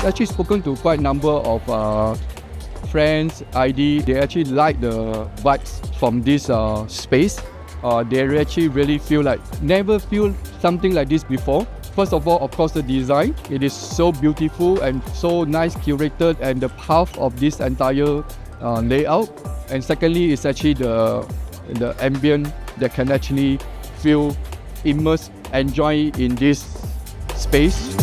actually spoken to quite a number of friends, ID. They actually like the vibes from this space. They actually really feel like never feel something like this before. First of all, of course, the design. It is so beautiful and so nice curated, and the path of this entire layout. And secondly, it's actually the ambient that can actually feel immersed, enjoy in this space.